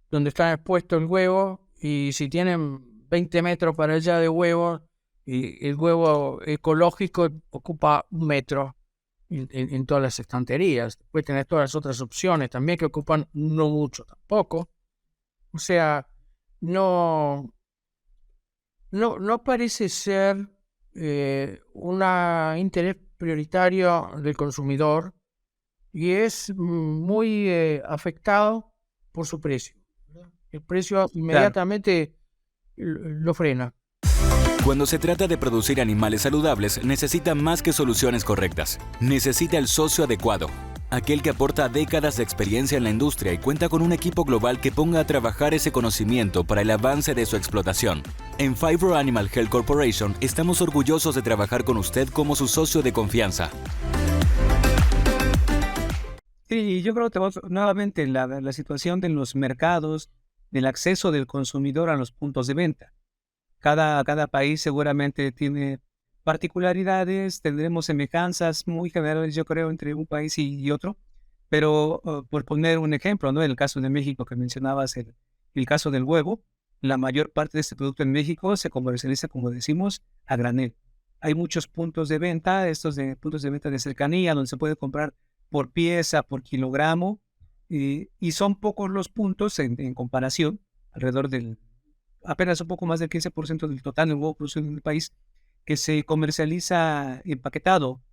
donde está expuesto el huevo y si tienen 20 metros para allá de huevo, y el huevo ecológico ocupa 1 metro en todas las estanterías. Después tenés todas las otras opciones también que ocupan no mucho tampoco. O sea, no parece ser un interés prioritario del consumidor y es muy afectado por su precio. El precio inmediatamente lo frena. Cuando se trata de producir animales saludables, necesita más que soluciones correctas. Necesita el socio adecuado, aquel que aporta décadas de experiencia en la industria y cuenta con un equipo global que ponga a trabajar ese conocimiento para el avance de su explotación. En Phibro Animal Health Corporation estamos orgullosos de trabajar con usted como su socio de confianza. Sí, yo creo que nuevamente la situación de los mercados, del acceso del consumidor a los puntos de venta. Cada país seguramente tiene particularidades, tendremos semejanzas muy generales, yo creo, entre un país y otro, pero por poner un ejemplo, ¿no? En el caso de México que mencionabas, el caso del huevo, la mayor parte de este producto en México se comercializa, como decimos, a granel. Hay muchos puntos de venta, puntos de venta de cercanía, donde se puede comprar por pieza, por kilogramo, y son pocos los puntos en comparación, alrededor del apenas un poco más del 15% del total del huevo producido en el país, que se comercializa empaquetado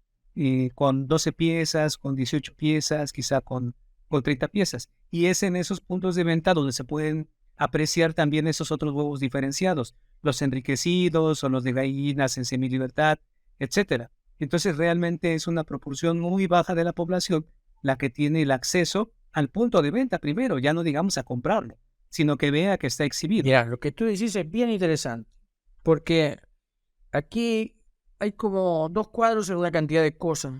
con 12 piezas, con 18 piezas, quizá con 30 piezas. Y es en esos puntos de venta donde se pueden apreciar también esos otros huevos diferenciados, los enriquecidos o los de gallinas en semilibertad, etcétera. Entonces realmente es una proporción muy baja de la población la que tiene el acceso al punto de venta primero, ya no digamos a comprarlo, sino que vea que está exhibido. Mira, lo que tú decís es bien interesante, porque aquí hay como 2 cuadros en una cantidad de cosas.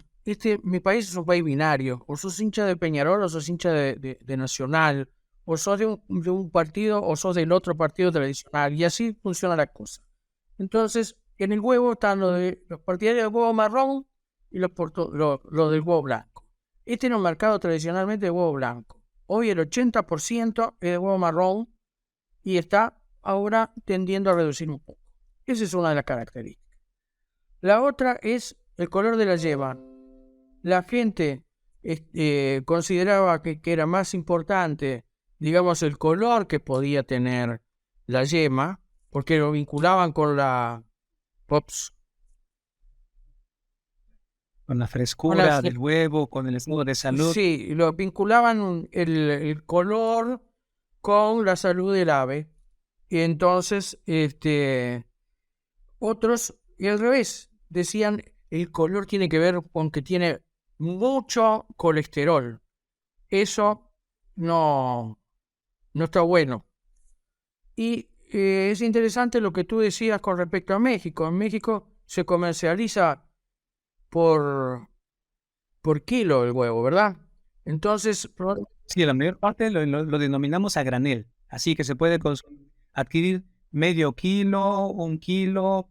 Mi país es un país binario, o sos hincha de Peñarol o sos hincha de Nacional, o sos de un partido o sos del otro partido tradicional, y así funciona la cosa. Entonces, en el huevo están los partidarios del huevo marrón y los del huevo blanco. Este es un mercado tradicionalmente de huevo blanco. Hoy el 80% es de huevo marrón y está ahora tendiendo a reducir un poco. Esa es una de las características. La otra es el color de la yema. La gente consideraba que era más importante, digamos, el color que podía tener la yema, porque lo vinculaban con la pops. Con la frescura del huevo, con el estado de salud. Sí, lo vinculaban el color con la salud del ave. Y entonces, otros, y al revés, decían el color tiene que ver con que tiene mucho colesterol. Eso no está bueno. Y es interesante lo que tú decías con respecto a México. En México se comercializa por kilo el huevo, ¿verdad? Entonces, sí, la mayor parte lo denominamos a granel, así que se puede adquirir medio kilo, 1 kilo,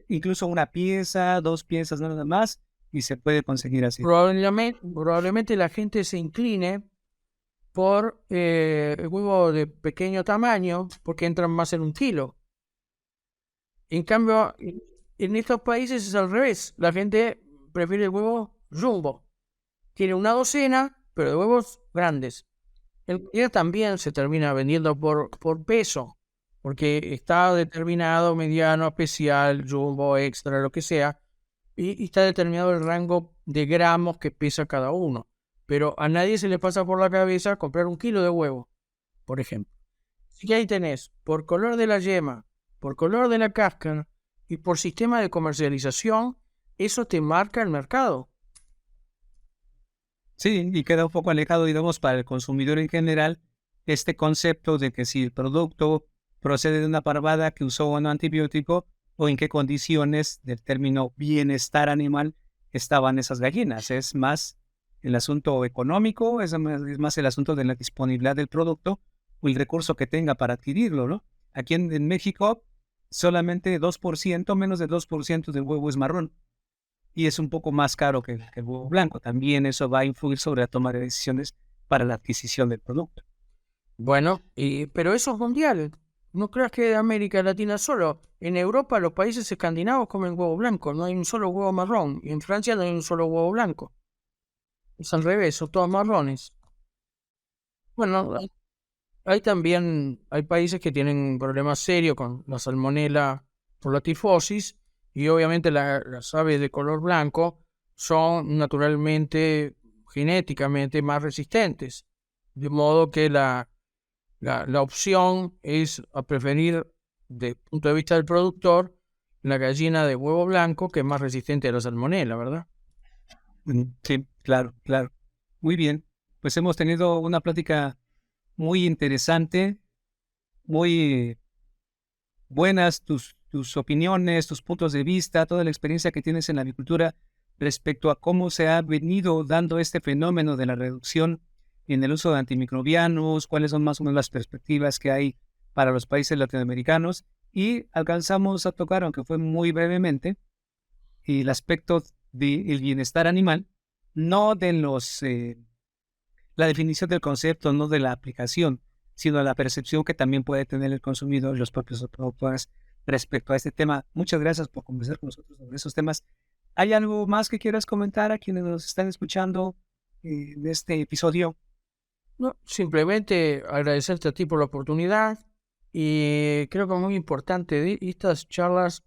incluso una pieza, 2 piezas nada más, y se puede conseguir así. Probablemente la gente se incline por el huevo de pequeño tamaño, porque entran más en 1 kilo. En cambio, en estos países es al revés. La gente prefiere el huevo jumbo. Tiene una docena, pero de huevos grandes. El día también se termina vendiendo por peso, porque está determinado mediano, especial, jumbo, extra, lo que sea, y está determinado el rango de gramos que pesa cada uno. Pero a nadie se le pasa por la cabeza comprar 1 kilo de huevo, por ejemplo. Así que ahí tenés, por color de la yema, por color de la cáscara y por sistema de comercialización, eso te marca el mercado. Sí, y queda un poco alejado, digamos, para el consumidor en general, este concepto de que si el producto procede de una parvada que usó un antibiótico o en qué condiciones del término bienestar animal estaban esas gallinas. Es más el asunto económico, es más el asunto de la disponibilidad del producto o el recurso que tenga para adquirirlo, ¿no? Aquí en México, solamente 2%, menos del 2% del huevo es marrón. Y es un poco más caro que el huevo blanco. También eso va a influir sobre la toma de decisiones para la adquisición del producto. Bueno, pero eso es mundial. No creas que de América Latina solo. En Europa los países escandinavos comen huevo blanco. No hay un solo huevo marrón. Y en Francia no hay un solo huevo blanco. Es al revés, son todos marrones. Bueno, hay países que tienen un problema serio con la salmonela por la tifosis. Y obviamente las aves de color blanco son naturalmente, genéticamente más resistentes. De modo que la opción es a preferir, desde el punto de vista del productor, la gallina de huevo blanco, que es más resistente a la salmonela, ¿verdad? Sí, claro, claro. Muy bien. Pues hemos tenido una plática muy interesante, muy buenas tus opiniones, tus puntos de vista, toda la experiencia que tienes en la avicultura respecto a cómo se ha venido dando este fenómeno de la reducción en el uso de antimicrobianos, cuáles son más o menos las perspectivas que hay para los países latinoamericanos, y alcanzamos a tocar, aunque fue muy brevemente, el aspecto del bienestar animal, no de la definición del concepto, no de la aplicación, sino la percepción que también puede tener el consumidor y los propios productores respecto a este tema. Muchas gracias por conversar con nosotros sobre esos temas. ¿Hay algo más que quieras comentar a quienes nos están escuchando en este episodio? No, simplemente agradecerte a ti por la oportunidad, y creo que es muy importante, estas charlas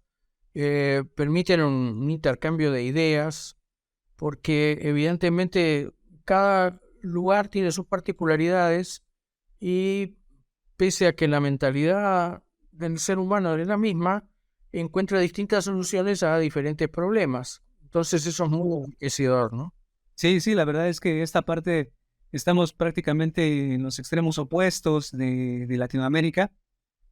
permiten un intercambio de ideas, porque evidentemente cada lugar tiene sus particularidades, y pese a que la mentalidad del ser humano es la misma, encuentra distintas soluciones a diferentes problemas. Entonces eso es muy enriquecedor, ¿no? Sí, la verdad es que esta parte estamos prácticamente en los extremos opuestos de Latinoamérica.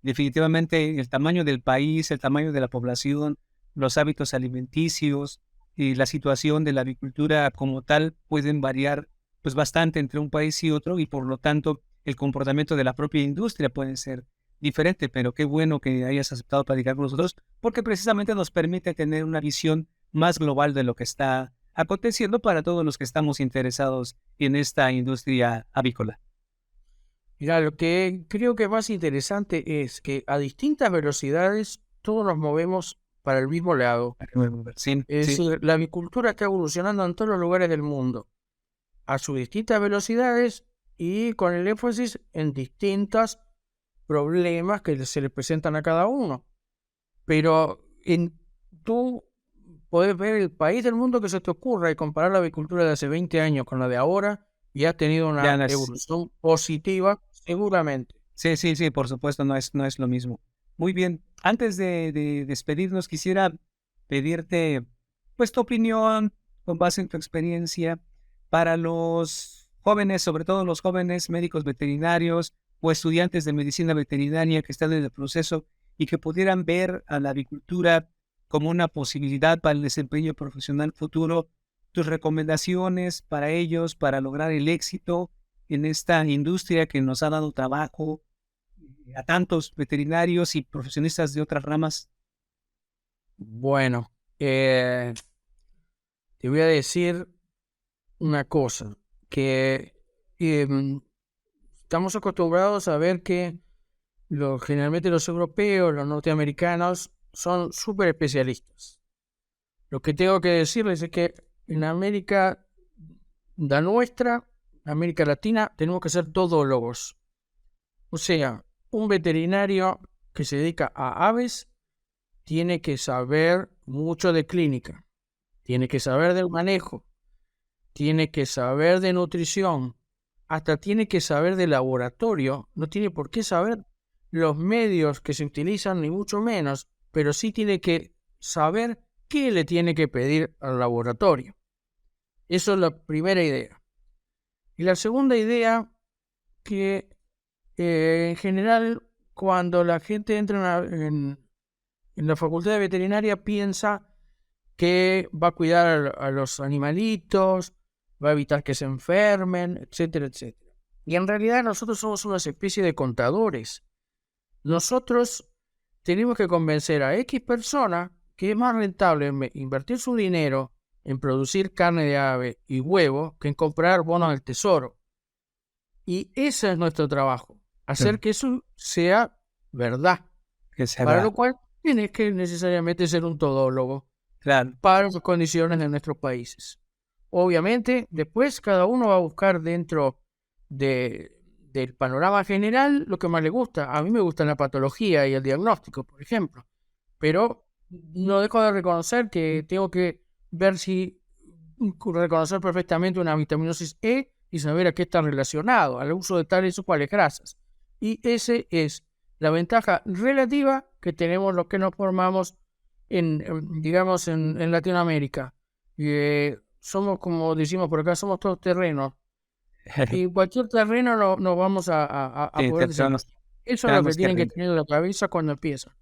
Definitivamente el tamaño del país, el tamaño de la población, los hábitos alimenticios y la situación de la avicultura como tal pueden variar pues bastante entre un país y otro, y por lo tanto el comportamiento de la propia industria puede ser diferente, pero qué bueno que hayas aceptado platicar con nosotros, porque precisamente nos permite tener una visión más global de lo que está aconteciendo para todos los que estamos interesados en esta industria avícola. Mira, lo que creo que es más interesante es que a distintas velocidades todos nos movemos para el mismo lado. Sí, Es sí, decir, la avicultura está evolucionando en todos los lugares del mundo, a sus distintas velocidades y con el énfasis en distintos problemas que se le presentan a cada uno. Pero tú podés ver el país del mundo que se te ocurra y comparar la avicultura de hace 20 años con la de ahora y ha tenido ya una no es, evolución positiva, seguramente. sí, sí, sí, por supuesto, no es lo mismo. Muy bien, antes de despedirnos, quisiera pedirte, pues, tu opinión con base en tu experiencia para los jóvenes, sobre todo los jóvenes médicos veterinarios o estudiantes de medicina veterinaria que están en el proceso y que pudieran ver a la avicultura como una posibilidad para el desempeño profesional futuro. Tus recomendaciones para ellos, para lograr el éxito en esta industria que nos ha dado trabajo a tantos veterinarios y profesionistas de otras ramas. Bueno, te voy a decir una cosa, que estamos acostumbrados a ver que generalmente los europeos, los norteamericanos, son súper especialistas. Lo que tengo que decirles es que en América, la nuestra, América Latina, tenemos que ser todólogos. O sea, un veterinario que se dedica a aves tiene que saber mucho de clínica, tiene que saber del manejo, tiene que saber de nutrición, hasta tiene que saber de laboratorio, no tiene por qué saber los medios que se utilizan, ni mucho menos, pero sí tiene que saber qué le tiene que pedir al laboratorio. Eso es la primera idea. Y la segunda idea, que en general, cuando la gente entra en la facultad de veterinaria, piensa que va a cuidar a los animalitos, va a evitar que se enfermen, etcétera, etcétera. Y en realidad nosotros somos una especie de contadores. Nosotros tenemos que convencer a X persona que es más rentable invertir su dinero en producir carne de ave y huevo que en comprar bonos del tesoro. Y ese es nuestro trabajo, hacer que eso sea verdad. Que se Para da. lo cual tienes que necesariamente ser un todólogo Claro, para las condiciones de nuestros países. Obviamente, después cada uno va a buscar dentro del panorama general lo que más le gusta. A mí me gusta la patología y el diagnóstico, por ejemplo, pero no dejo de reconocer que tengo que ver si reconocer perfectamente una vitaminosis E y saber a qué está relacionado, al uso de tales o cuales grasas. Y ese es la ventaja relativa que tenemos los que nos formamos digamos, en Latinoamérica. Somos, como decimos por acá, somos todos terrenos. Y cualquier terreno no vamos a sí, poder desarrollar. Eso es lo que tenemos que tienen que rendir. tener en la cabeza cuando empiezan.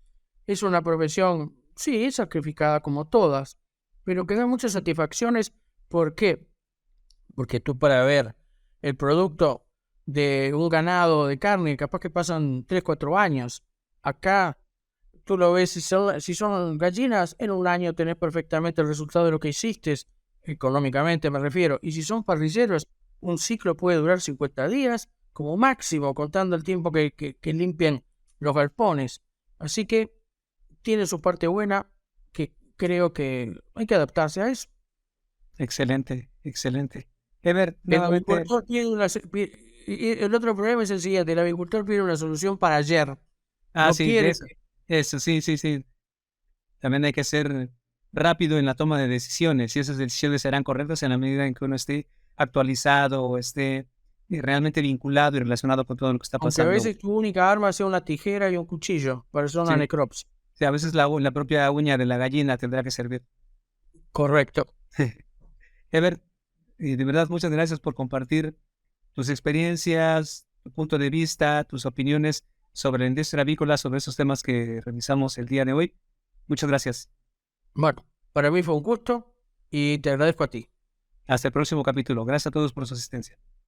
Es una profesión, sí, es sacrificada como todas, pero que da muchas satisfacciones. ¿Por qué? Porque tú, para ver el producto de un ganado de carne, capaz que pasan 3, 4 años. Acá tú lo ves, si son gallinas, en un año tenés perfectamente el resultado de lo que hiciste, económicamente me refiero. Y si son parrilleros, un ciclo puede durar 50 días, como máximo, contando el tiempo que limpian los galpones. Así que tiene su parte buena, que creo que hay que adaptarse a eso. Excelente, excelente. Ever, El nuevamente, agricultor tiene el otro problema es el siguiente: el agricultor pide una solución para ayer. No sí, de quiere. eso, sí, sí, sí. También hay que ser rápido en la toma de decisiones y esas decisiones serán correctas en la medida en que uno esté actualizado o esté realmente vinculado y relacionado con todo lo que está Aunque a pasando. veces tu única arma sea una tijera y un cuchillo para hacer una Sí, necropsia. sí, a veces la propia uña de la gallina tendrá que servir. Correcto. Ever, de verdad, muchas gracias por compartir tus experiencias, tu punto de vista, tus opiniones sobre la industria avícola, sobre esos temas que revisamos el día de hoy. Muchas gracias. Bueno, para mí fue un gusto y te agradezco a ti. Hasta el próximo capítulo. Gracias a todos por su asistencia.